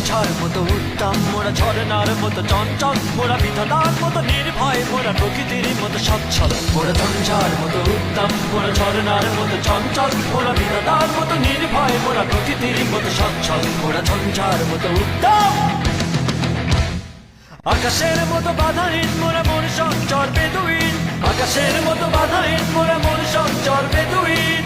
ঝঞ্ঝার মতো উত্তম, মোরা ঝরনার মতো চঞ্চল, মোরা বিধাতার মতো নির্ভয়, মোরা প্রকৃতির মতো সচ্ছল। মোরা ঝঞ্ঝার মতো উত্তম, মোরা ঝরনার মতো চঞ্চল, মোরা বিধাতার মতো নির্ভয়, মোরা প্রকৃতির মতো সচ্ছল। মোরা ঝঞ্ঝার মতো উত্তম, আকাশের মতো বাধাহীন, মোরা মন সঞ্চর বেদুইন। আকাশের মতো বাধাহীন, মোরা মন সঞ্চর বেদুইন।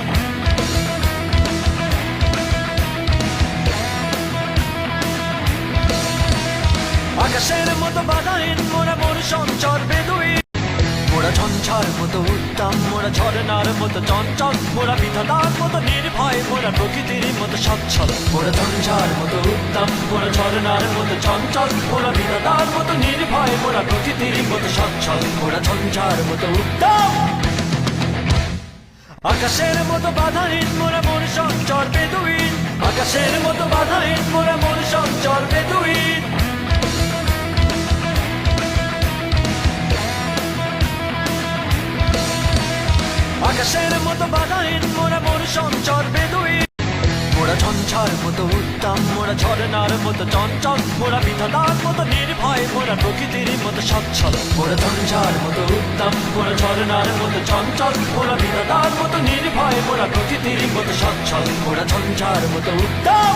আকাশের মতো বাধাহীন, মোরা মন সঞ্চর বেদুইন। মোরা ঝঞ্ঝার মতো উত্তম, মোরা ঝরনার মতো চঞ্চল, মোরা বিধাতার মতো নির্ভয়, মোরা প্রকৃতির মতো সচ্ছল। মোরা ঝঞ্ঝার মতো উত্তম, মোরা ঝরনার মতো চঞ্চল, মোরা বিধাতার মতো নির্ভয়, মোরা প্রকৃতির মতো সচ্ছল। মোরা ঝঞ্ঝার মতো উত্তম, আকাশের মতো বাধাহীন, মোরা মন সঞ্চর বেদুইন। আকাশের মতো বাধাহীন, মোরা মন সঞ্চর বেদুইন। আকাশের মতো বাধাহীন, মোরা মন সঞ্চর বেদুইন। মোরা ঝঞ্ঝার মতো উত্তম, মোরা ঝরনার মতো চঞ্চল, মোরা বিধাতার মতো নির্ভয়, মোরা প্রকৃতির মতো সচ্ছল। মোরা ঝঞ্ঝার মতো উত্তম, মোরা ঝরনার মতো চঞ্চল, মোরা বিধাতার মতো নির্ভয়, মোরা প্রকৃতির মতো সচ্ছল। মোরা ঝঞ্ঝার মতো উত্তম,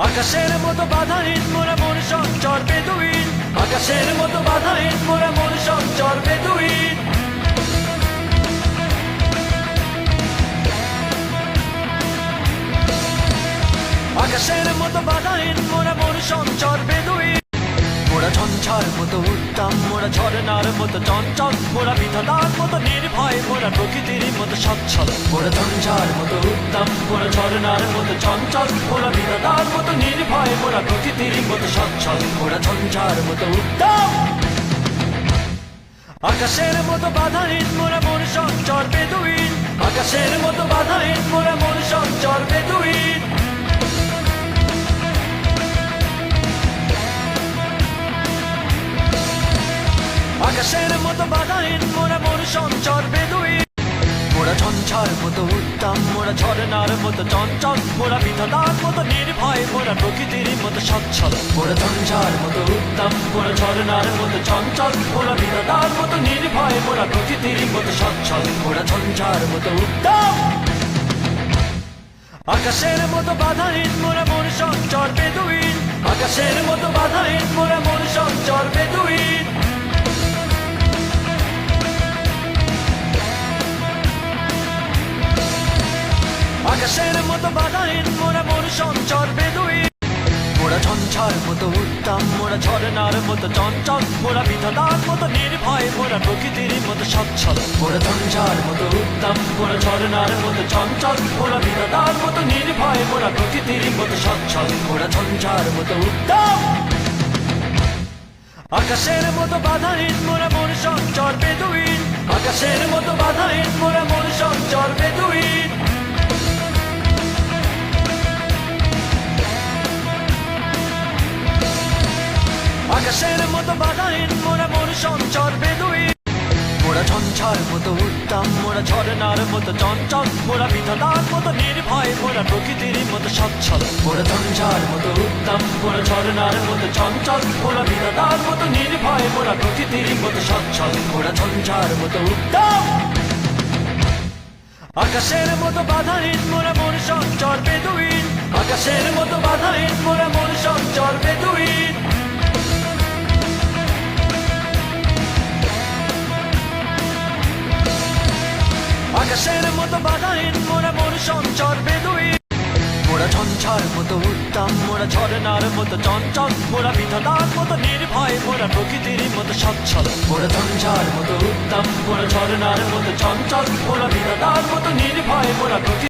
আকাশের মতো বাধাহীন, মোরা মন সঞ্চর বেদুইন। আকাশের মতো বাধাহীন, মোরা মন সঞ্চর বেদুইন। আকাশের মতো বাধাহীন, মোরা মন সঞ্চর বেদুইন। মোরা ঝঞ্ঝার মতো উত্তম, মোরা ঝরনার মতো চঞ্চল, মোরা বিধাতার মতো নির্ভয়, মোরা প্রকৃতির মতো সচ্ছল। মোরা ঝঞ্ঝার মতো উত্তম, মোরা ঝরনার মতো চঞ্চল, মোরা বিধাতার মতো নির্ভয়, মোরা প্রকৃতির মতো সচ্ছল। মোরা ঝঞ্ঝার মতো উত্তম, আকাশের মতো বাধাহীন, মোরা মন সঞ্চর বেদুইন। আকাশের মতো বাধাহীন, মোরা মন সঞ্চর বেদুইন। আকাশের মতো বাধাহীন, মোরা মন সঞ্চর বেদুইন। মোরা ঝঞ্ঝার মতো উত্তম, মোরা ঝরনার মতো চঞ্চল, মোরা বিধাতার মতো নির্ভয়, মোরা প্রকৃতির মতো সচ্ছল। মোরা ঝঞ্ঝার মতো উত্তম, মোরা ঝরনার মতো চঞ্চল, মোরা বিধাতার মতো নির্ভয়, মোরা প্রকৃতির মতো সচ্ছল। মোরা ঝঞ্ঝার মতো উত্তম, আকাশের মতো বাধাহীন, মোরা মন সঞ্চর বেদুইন। আকাশের মতো বাধাহীন, মোরা মন সঞ্চর বেদুইন। আকাশের মতো বাধাহীন, মোরা মন সঞ্চর বেদুইন। মোরা ঝঞ্ঝার মতো উত্তম, মোরা ঝরনার মতো চঞ্চল, মোরা বিধাতার মতো নির্ভয়, মোরা প্রকৃতির মতো সচ্ছল। মোরা ঝঞ্ঝার মতো উত্তম, মোরা ঝরনার মতো চঞ্চল, মোরা বিধাতার মতো নির্ভয়, মোরা প্রকৃতির মতো সচ্ছল। মোরা ঝঞ্ঝার মতো উত্তম, আকাশের মতো বাধাহীন, মোরা মন সঞ্চর বেদুইন। আকাশের মতো বাধাহীন, মোরা মন সঞ্চর বেদুইন। আকাশের মতো বাধাহীন, মোরা মন সঞ্চর বেদুইন। মোরা ঝঞ্ঝার মতো উত্তম, মোরা ঝরনার মতো চঞ্চল, মোরা বিধাতার মতো নির্ভয়, মোরা প্রকৃতির মতো সচ্ছল। মোরা ঝঞ্ঝার মতো উত্তম, মোরা ঝরনার মতো চঞ্চল, মোরা বিধাতার মতো নির্ভয়, মোরা প্রকৃতির মতো সচ্ছল। মোরা ঝঞ্ঝার মতো উত্তম, আকাশের মতো বাধাহীন, মোরা মন সঞ্চর বেদুইন। আকাশের মতো বাধাহীন, মোরা মন সঞ্চর বেদুইন। আকাশের মতো বাধাহীন, মোরা মন সঞ্চর বেদুইন। মোরা ঝঞ্ঝার মতো উত্তম, মোরা ঝরনার মতো চঞ্চল, মোরা বিধাতার মতো নির্ভয়, মোরা প্রকৃতির মতো সচ্ছল। মোরা ঝঞ্ঝার মতো উত্তম, মোরা ঝরনার মতো চঞ্চল, মোরা বিধাতার মতো নির্ভয়, মোরা প্রকৃতির